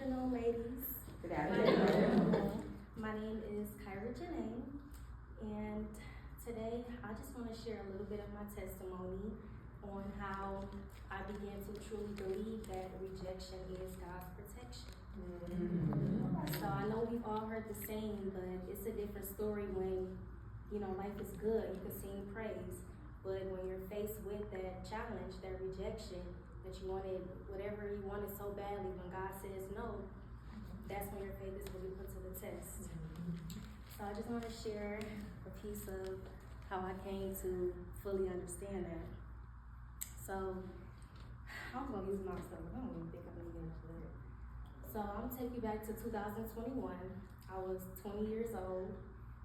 afternoon, ladies. Good afternoon. My name is Kyra J'Nai, and today I just want to share a little bit of my testimony on how I began to truly believe that rejection is God's protection. So I know we've all heard the saying, but it's a different story when, life is good, you can sing praise. But when you're faced with that challenge, that rejection, that you wanted whatever you wanted so badly, when God says no, that's when your faith is really put to the test. So I just want to share a piece of how I came to fully understand that. So I'm going to use my stuff. I don't even think I'm going to get into it. So I'm going to take you back to 2021. I was 20 years old.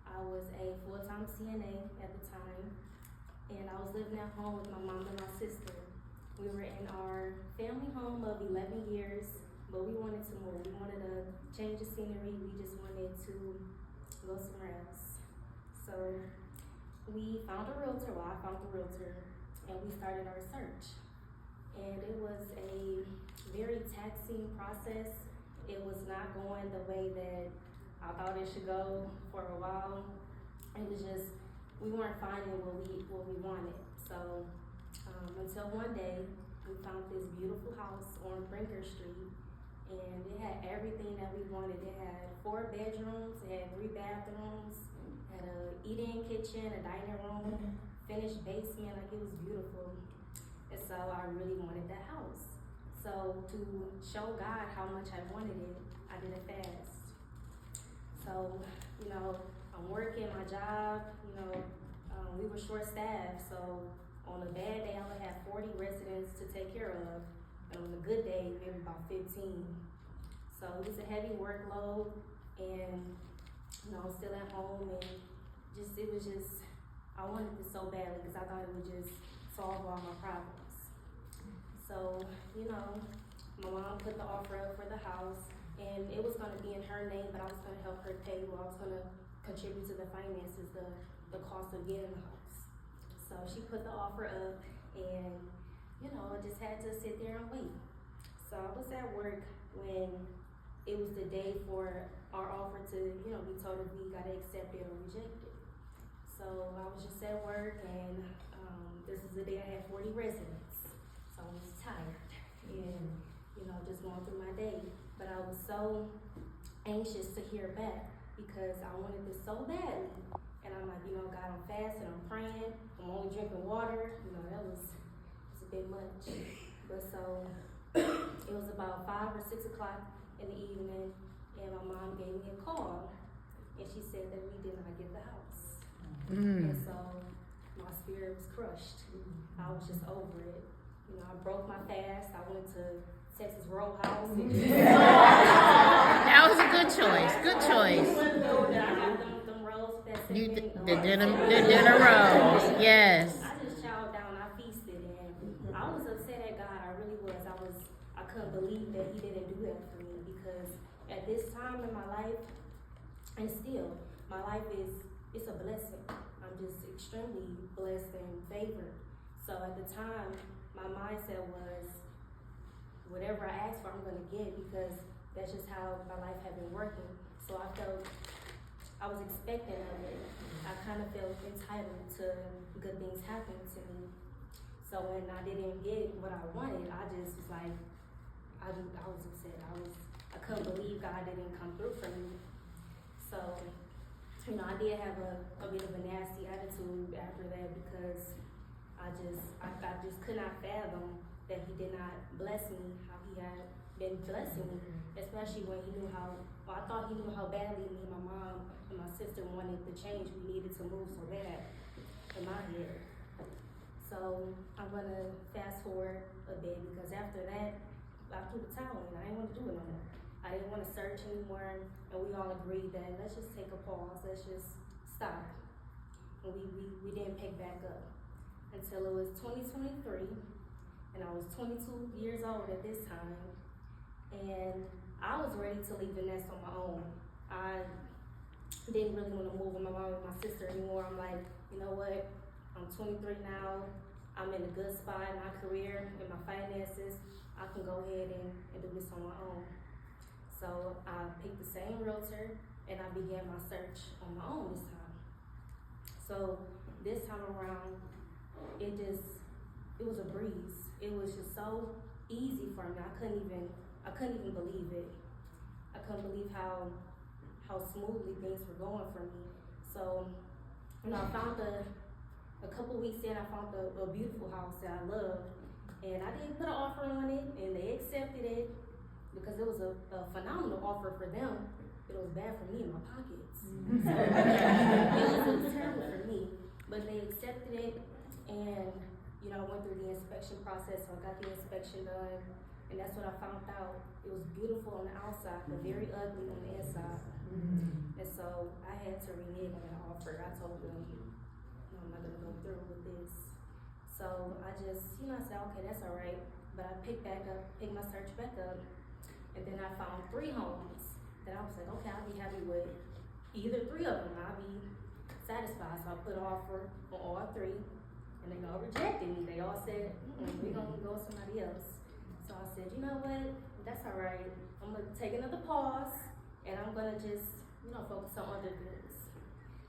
I was a full-time CNA at the time. And I was living at home with my mom and my sister. We were in our family home of 11 years, but we wanted to move. We wanted to change the scenery. We just wanted to go somewhere else. So we found a realtor. Well, I found the realtor, and we started our search. And it was a very taxing process. It was not going the way that I thought it should go for a while. It was just, we weren't finding what we wanted. So until one day, we found this beautiful house on Brinker Street, and it had everything that we wanted. It had 4 bedrooms, it had 3 bathrooms, had a eat-in kitchen, a dining room, finished basement, like it was beautiful. And so I really wanted that house. So to show God how much I wanted it, I did a fast. So, I'm working my job, we were short-staffed, so on a bad day, I would have 40 residents to take care of, and on a good day, maybe about 15. So it was a heavy workload, and, still at home, and I wanted this so badly, because I thought it would just solve all my problems. So, my mom put the offer up for the house, and it was gonna be in her name, but I was gonna help her pay, I was gonna contribute to the finances, the cost of getting the house. So she put the offer up, and I just had to sit there and wait. So I was at work when it was the day for our offer to, be told if we got accepted or rejected. So I was just at work, and this was the day I had 40 residents. So I was tired, and just going through my day. But I was so anxious to hear back, because I wanted this so badly. And I'm like, God, I'm fasting, I'm praying, I'm only drinking water. That was a bit much. But so it was about 5 or 6 o'clock in the evening, and my mom gave me a call, and she said that we did not get the house. And so my spirit was crushed. I was just over it. I broke my fast. I went to Texas Roadhouse. That was a good choice. Good choice. Them rolls that The dinner rolls. Yes. I just chowed down. I feasted, and I was upset at God. I really was. I couldn't believe that He didn't do that for me, because at this time in my life, and still, my life it's a blessing. I'm just extremely blessed and favored. So at the time, my mindset was, whatever I ask for, I'm going to get, because that's just how my life had been working. So I felt I was expecting of it. I kind of felt entitled to good things happening to me. So when I didn't get what I wanted, I just was like, I was upset. I couldn't believe God didn't come through for me. So, I did have a bit of a nasty attitude after that, because I just could not fathom that He did not bless me how He had been blessing me, especially when He knew I thought He knew how badly me and my mom and my sister wanted the change. We needed to move so bad in my head. So I'm gonna fast forward a bit, because after that, I threw the towel in. I didn't want to do it no more. I didn't want to search anymore, and we all agreed that let's just take a pause, let's just stop. And we didn't pick back up until it was 2023, and I was 22 years old at this time, and I was ready to leave the nest on my own. I didn't really want to move with my mom and my sister anymore. I'm like, you know what? I'm 23 now. I'm in a good spot in my career, in my finances. I can go ahead and do this on my own. So I picked the same realtor and I began my search on my own this time. So this time around, it was a breeze. It was just so easy for me. I couldn't even believe it. I couldn't believe how smoothly things were going for me. So, I found a couple weeks in, I found a beautiful house that I loved. And I didn't put an offer on it, and they accepted it because it was a phenomenal offer for them, but it was bad for me in my pockets. So, it was terrible for me, but they accepted it, and I went through the inspection process, so I got the inspection done, and that's what I found out. It was beautiful on the outside, but very ugly on the inside. And so I had to renege on that offer. I told them, no, I'm not gonna go through with this. So I just, I said, okay, that's all right. But I picked my search back up, and then I found 3 homes that I was like, okay, I'll be happy with either 3 of them. I'll be satisfied. So I put an offer on all 3, and they all rejected me. They all said, we're gonna go with somebody else. So I said, you know what, that's all right. I'm gonna take another pause, and I'm gonna just, focus on other things.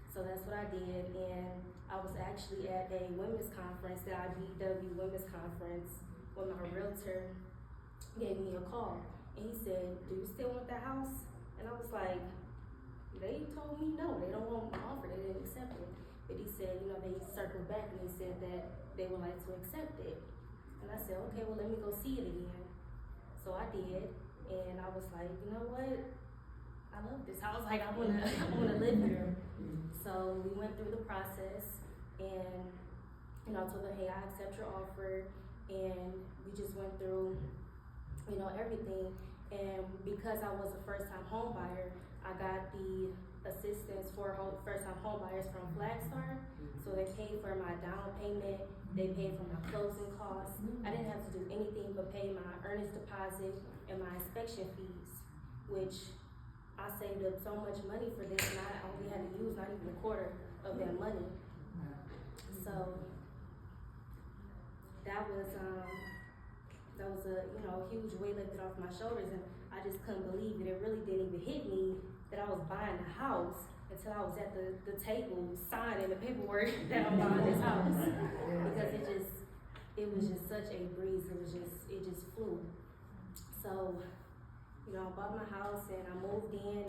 So that's what I did, and I was actually at a women's conference, the IBW women's conference, when my realtor gave me a call, and he said, do you still want that house? And I was like, they told me no, they don't want my offer, they didn't accept it. But he said, they circled back and they said that they would like to accept it. And I said, okay, well, let me go see it again. So I did, and I was like, you know what? I love this house. Like, I wanna live here. So we went through the process, and I told her, hey, I accept your offer, and we just went through, everything. And because I was a first-time home buyer, I got the assistance for first-time home buyers from Flagstar. So they paid for my down payment, they paid for my closing costs. I didn't have to do anything but pay my earnest deposit and my inspection fees, which I saved up so much money for this, and I only had to use not even a quarter of that money. So that was a huge weight lifted off my shoulders, and I just couldn't believe it. It really didn't even hit me that I was buying a house until I was at the table signing the paperwork that I'm buying this house, because it was just such a breeze. It just flew. So, I bought my house and I moved in,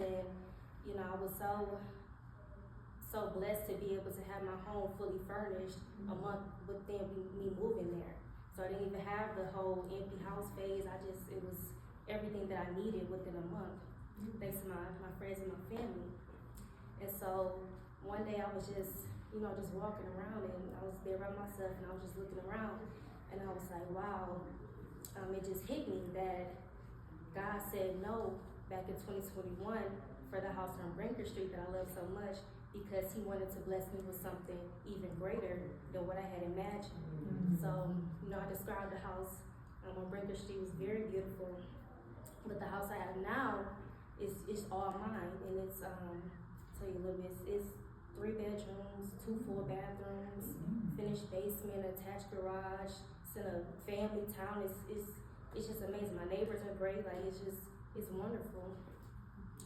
and I was so blessed to be able to have my home fully furnished a month within me moving there. So I didn't even have the whole empty house phase. It was everything that I needed within a month, thanks to my friends and my family. And so one day I was just walking around, and I was there by myself, and I was just looking around, and I was like, wow, it just hit me that God said no back in 2021 for the house on Brinker Street that I love so much, because he wanted to bless me with something even greater than what I had imagined. So, I described the house on Brinker Street was very beautiful, but the house I have now is all mine, and it's tell you a little bit, it's 3 bedrooms, 2 full bathrooms, finished basement, attached garage. It's in a family town. It's just amazing. My neighbors are great. Like, it's wonderful.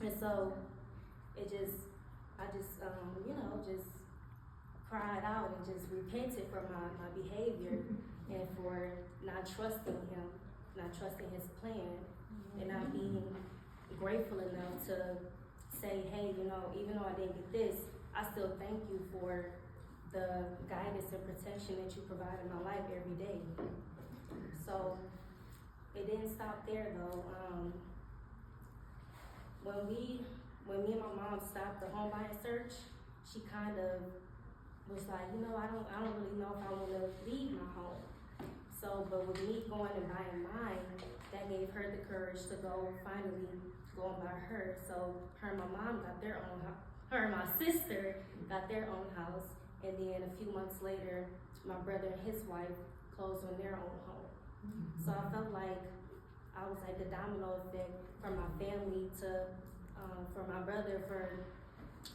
And so I just cried out and just repented for my behavior and for not trusting him, not trusting his plan, and not being grateful enough to say, hey, even though I didn't get this, I still thank you for the guidance and protection that you provide in my life every day. So it didn't stop there though. When me and my mom stopped the home buying search, she kind of was like, I don't really know if I want to leave my home. So, but with me going and buying mine, that gave her the courage to finally go and buy her. So her and my mom got their own house. Her and my sister got their own house. And then a few months later, my brother and his wife closed on their own home. So I felt like I was like the domino effect from my family to, for my brother, for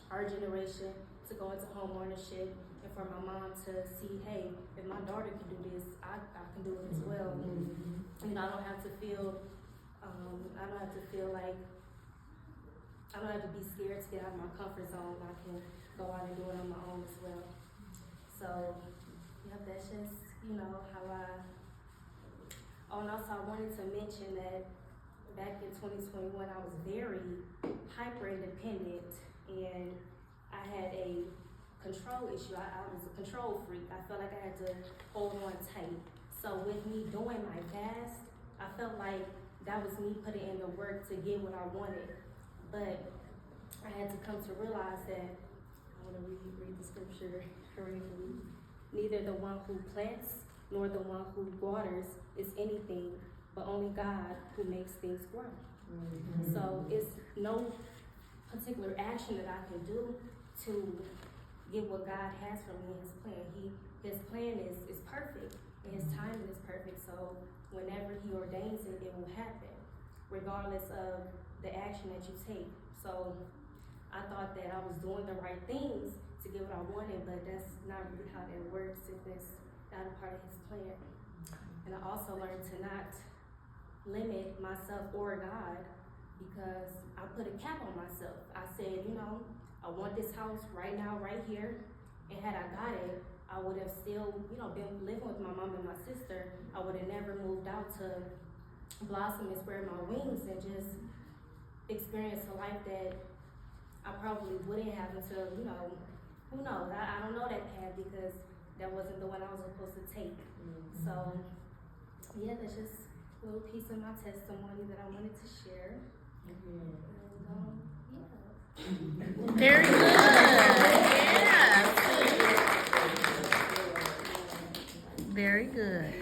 our generation to go into home ownership, and for my mom to see, hey, if my daughter can do this, I can do it as well. I don't have to feel like I don't have to be scared to get out of my comfort zone. I can go out and do it on my own as well. So, yeah, that's just, how oh, and also I wanted to mention that back in 2021, I was very hyper independent and I had a control issue. I was a control freak. I felt like I had to hold on tight. So with me doing my fast, I felt like that was me putting in the work to get what I wanted. But I had to come to realize that, I want to read the scripture correctly. Neither the one who plants nor the one who waters is anything, but only God who makes things grow. Mm-hmm. So it's no particular action that I can do to get what God has for me in His plan. His plan is perfect, and His timing is perfect. So whenever He ordains it, it will happen, regardless of the action that you take. So I thought that I was doing the right things to get what I wanted, but that's not really how that works if it's not a part of His plan. And I also learned to not limit myself or God, because I put a cap on myself. I said, I want this house right now, right here. And had I got it, I would have still, been living with my mom and my sister. I would have never moved out to blossom and spread my wings and just experience a life that I probably wouldn't have until, who knows? I don't know that path because that wasn't the one I was supposed to take. Mm-hmm. So, yeah, that's just a little piece of my testimony that I wanted to share. Mm-hmm. And, yeah. Very good. Yeah. Very good.